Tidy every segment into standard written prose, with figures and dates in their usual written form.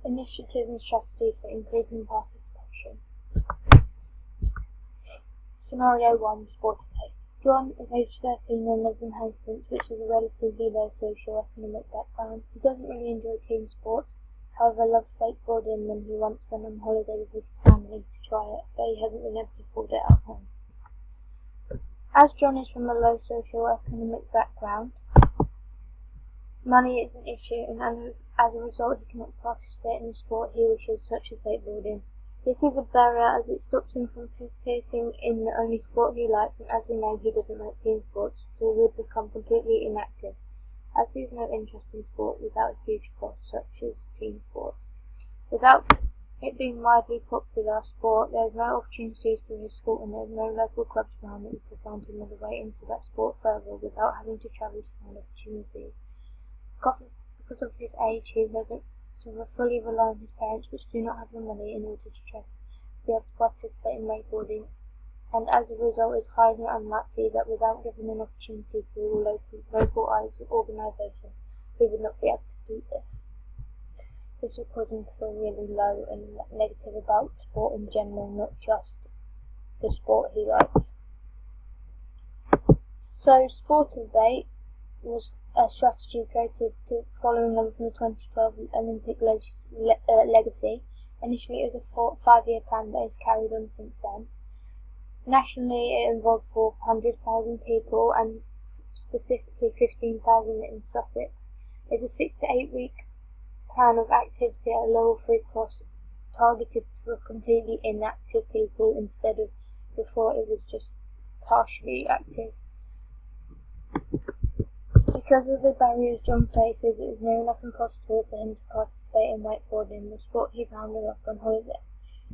Initiatives and strategies for increasing participation. Scenario 1, Sporty Day. John is aged 13 and lives in Hastings, which is a relatively low socio-economic background. He doesn't really enjoy team sports, however loves skateboarding when he once went on holiday with his family to try it, but he hasn't been able to afford it at home. As John is from a low socio-economic background, money is an issue, and as a result he cannot participate in the sport he wishes, such as skateboarding. This is a barrier as it stops him from participating in the only sport he likes, and as we know he doesn't like team sports, so he would become completely inactive, as he has no interest in sport without a huge cost such as team sports. Without it being widely popular sport, there is no opportunities for his school, and there is no local clubs around that he could find another way into that sport further without having to travel to find opportunities. Because of his age, he doesn't fully rely on his parents, which do not have the money in order to be able to participate in wakeboarding, and as a result is highly unlikely that without giving an opportunity through a local organisation, he would not be able to do this. This would cause him to feel really low and negative about sport in general, not just the sport he likes. So, Sporting Day was a strategy created following on from the 2012 Olympic legacy. Initially it was a 5-year plan that has carried on since then. Nationally it involved 400,000 people and specifically 15,000 in Sussex. It's a 6 to 8 week plan of activity at a lower free cost, targeted for completely inactive people instead of before it was just partially active. Because of the barriers John faces, it is near enough impossible for him to participate in wakeboarding, the sport he found enough on holiday.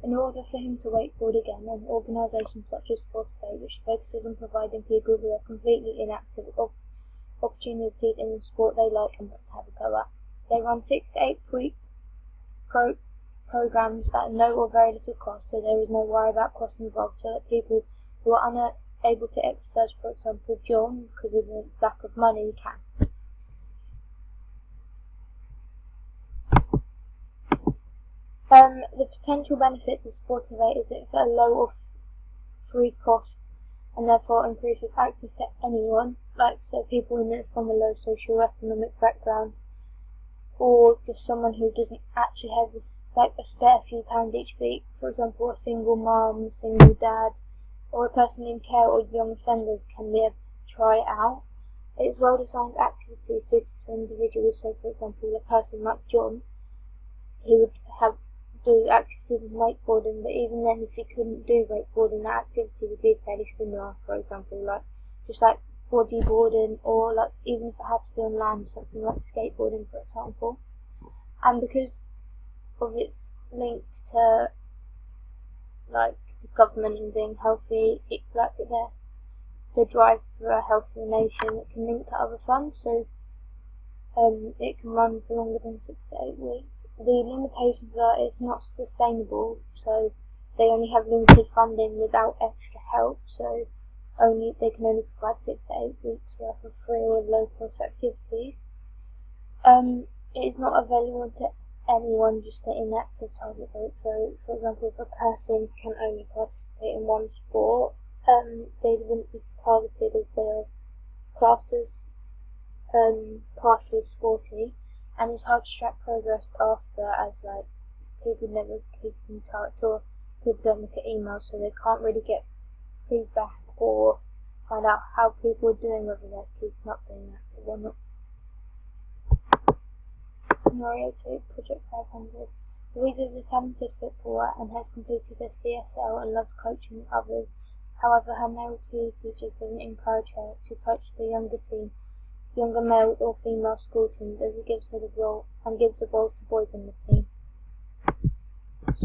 In order for him to wakeboard again, an organisation such as Sporty Day, which focuses on providing people who are completely inactive opportunities in the sport they like and want to have a go at. They run 6 to 8 week programs at no or very little cost, so there is no worry about cost involved, so that people who are unable to exercise, for example John, because of the lack of money, can. The potential benefits of Sporty Day is that it's at a low or free cost and therefore increases access to anyone, like so people from a low socio-economic background, or just someone who doesn't actually have a spare few pounds each week, for example a single mum, single dad, or a person in care or young offenders can be able to try it out. It's well-designed activities suited to individuals, so for example a person like John, he would do activities in wakeboarding, but even then if he couldn't do wakeboarding, that activity would be fairly similar, for example just like bodyboarding, or like even if it had to be on land, something like skateboarding for example. And because of its link to like the government and being healthy, it's like the drive for a healthier nation, it can link to other funds, so it can run for longer than 6 to 8 weeks. The limitations are it's not sustainable, so they only have limited funding without extra help, so they can only provide 6 to 8 weeks worth of free or low cost activities. It is not available to anyone, just the inactive target group. So for example, if a person can only participate in one sport, they wouldn't be targeted as their classes partially sporty, and it's hard to track progress after, as like people never keep in touch or people don't look at emails, so they can't really get feedback or find out how people are doing, whether they're keeping up being active or not. Scenario 2, Project 500. Louisa is a talented footballer and has completed her CSL and loves coaching others. However, her male PE teacher doesn't encourage her to coach the younger male or female school teams, as it gives her the role and gives the roles to boys in the team.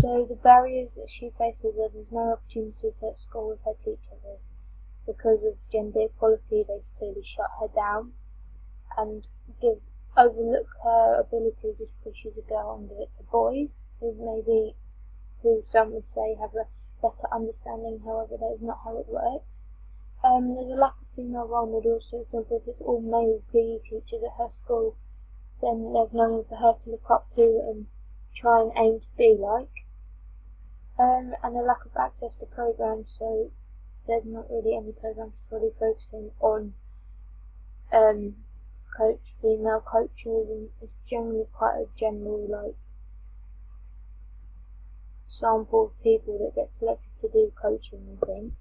So the barriers that she faces are there's no opportunities at school with her teachers. Because of gender equality, they clearly shut her down and overlook her ability just because she's a girl and give it to boys, who some would say have a better understanding, however that is not how it works. There's a lack of female role models, so for example if it's all male PE teachers at her school, then there's no one for her to look up to and try and aim to be like. And a lack of access to programs, so there's not really any programs fully focusing on female coaches, and it's generally quite a general sample of people that get selected to do coaching and things.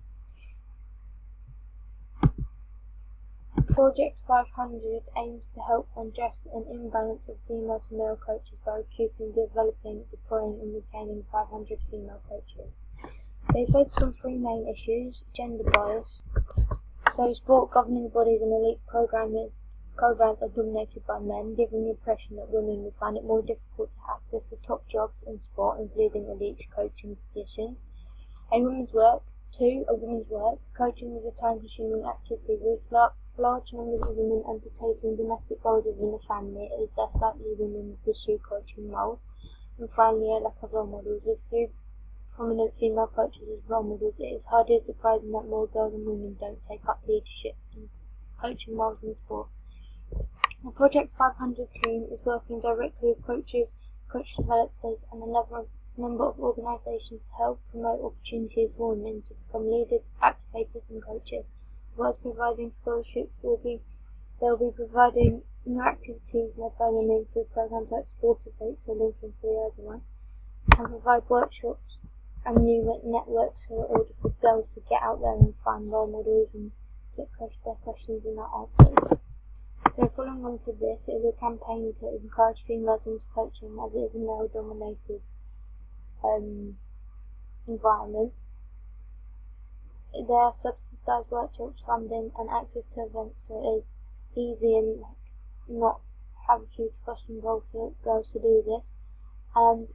Project 500 aims to help unjust an imbalance of female to male coaches by recruiting, developing, deploying and retaining 500 female coaches. They focus on three main issues: gender bias. So sport governing bodies and elite programs are dominated by men, giving the impression that women will find it more difficult to access the top jobs in sport, including elite coaching positions. A woman's work. 2. A woman's work. Coaching is a time-consuming activity with large numbers of women undertaking domestic roles within the family. It is less likely women pursue coaching roles. And finally, a lack of role models. With 3 prominent female coaches as role models, it is hardly surprising that more girls and women don't take up leadership in coaching roles in sport. The Project 500 team is working directly with coaches, coach developers and a number of organisations to help promote opportunities for women to become leaders, activators and coaches. Whilst providing scholarships, they'll be providing new activities led by women through programs like Sportivate, so linking to the other one, and provide workshops and new networks in order for girls to get out there and find role models and get their questions and their answers. So following on to this, it is a campaign to encourage females into coaching, as it is a male-dominated environment. There are subsidised workshops, funding and access to events, so it is easy and not have a huge cost involved for girls to do this. And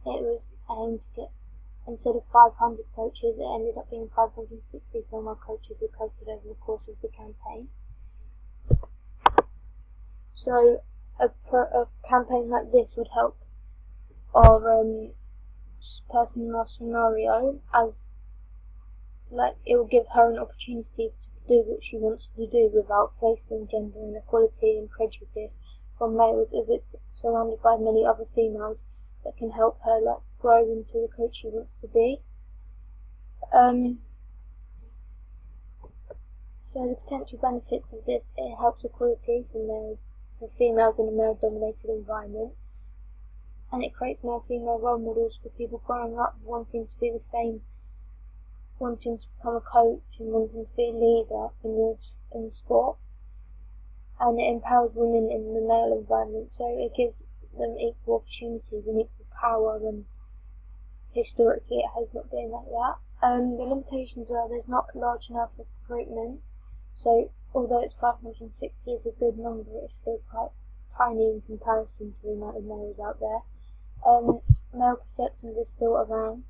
it was aimed to get, instead of 500 coaches, it ended up being 560 female coaches recruited over the course of the campaign. So a campaign like this would help our person in our scenario, as it will give her an opportunity to do what she wants to do without facing gender inequality and prejudice from males, as it's surrounded by many other females that can help her grow into the coach she wants to be. So the potential benefits of this: it helps equality for females in a male-dominated environment, and it creates more female role models for people growing up wanting to be the same, wanting to become a coach and wanting to be a leader in sport, and it empowers women in the male environment, so it gives them equal opportunities and equal power, and historically it has not been like that. The limitations are there's not large enough recruitment, so although it's 560 is a good number, it's still quite tiny in comparison to the amount of males out there. Male perceptions are still around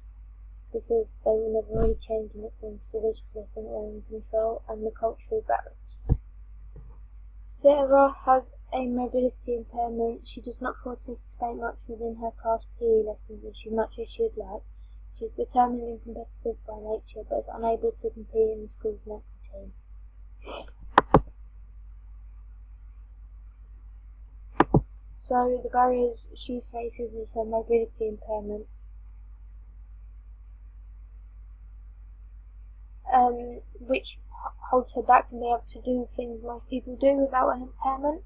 because they will never really change in it comes to this, because I think they're in control, and the cultural barriers. Sarah has a mobility impairment. She does not participate much within her class PE lessons as much as she would like. She is determined and competitive by nature, but is unable to compete in the school's next team. So the barriers she faces is her mobility impairment, which holds her back from being able to do things most people do without an impairment.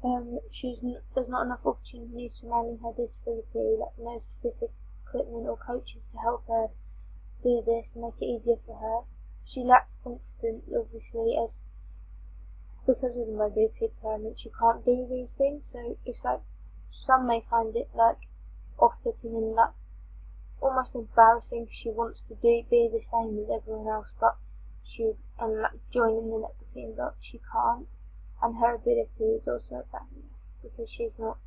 There's not enough opportunities surrounding her disability, no specific equipment or coaches to help her do this and make it easier for her. She lacks confidence, obviously, as because of the mobility impairment she can't do these things, so it's some may find it off-putting and almost embarrassing, because she wants to be the same as everyone else, but join in the network team, but she can't. And her ability is also a factor, because she's not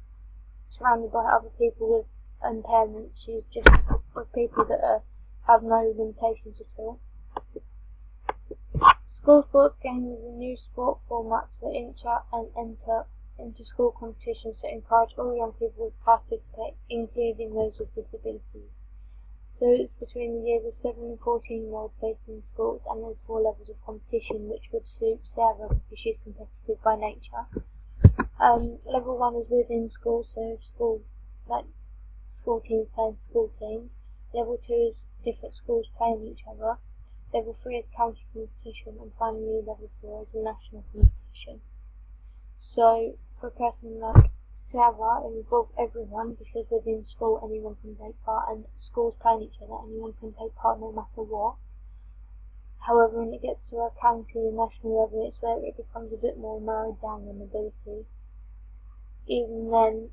surrounded by other people with impairments. She's just with people that have no limitations at all. School sports games is a new sport format for enter into school competitions to encourage all young people to participate, including those with disabilities. So it's between the years of 7 and 14-year-olds based in schools, and there's 4 levels of competition, which would suit Sarah because she's competitive by nature. Level 1 is within school, so school school teams playing school teams. Level 2 is different schools playing each other. Level 3 is county competition, and finally level 4 is a national competition. So for a person like Sarah, it involves everyone because within school anyone can take part, and schools playing each other, anyone can take part no matter what. However, when it gets to a county and national level, it's where it becomes a bit more narrowed down in ability. Even then,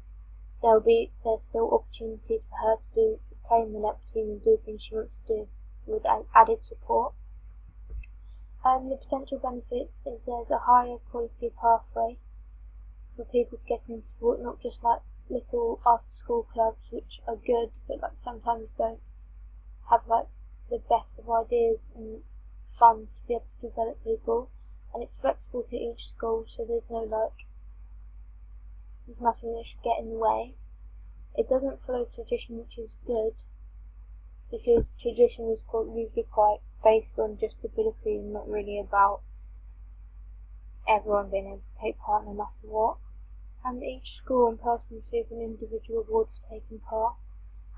there's still opportunities for her to play in the NEP team and do things she wants to do with added support. The potential benefits is there's a higher quality pathway for people to get into sport, not just like little after school clubs which are good but like sometimes don't have like the best of ideas and fun to be able to develop people, and it's flexible to each school, so there's nothing that should get in the way. It doesn't follow tradition, which is good, because tradition is usually quite based on just ability and not really about everyone being able to take part no matter what. And each school and person receives an individual award for taking part.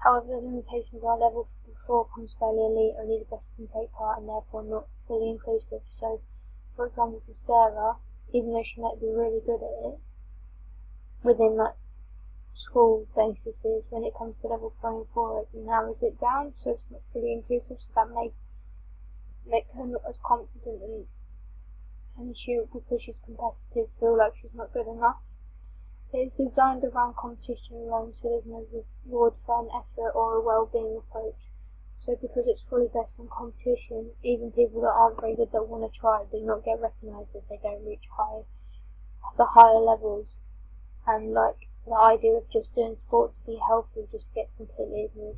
However, the limitations are level 4 comes fairly elite, only the best can take part and therefore not fully inclusive. So, for example, for Sarah, even though she might be really good at it, within like school basis, when it comes to level 3 and 4, it narrows it down, so it's not fully inclusive, so that may make her not as confident, and she, because she's competitive, feel like she's not good enough. It is designed around competition alone, so there's no reward for an effort or a well-being approach. So because it's fully based on competition, even people that aren't very good that want to try do not get recognised if they don't reach the higher levels. And like the idea of just doing sport to be healthy just gets completely ignored.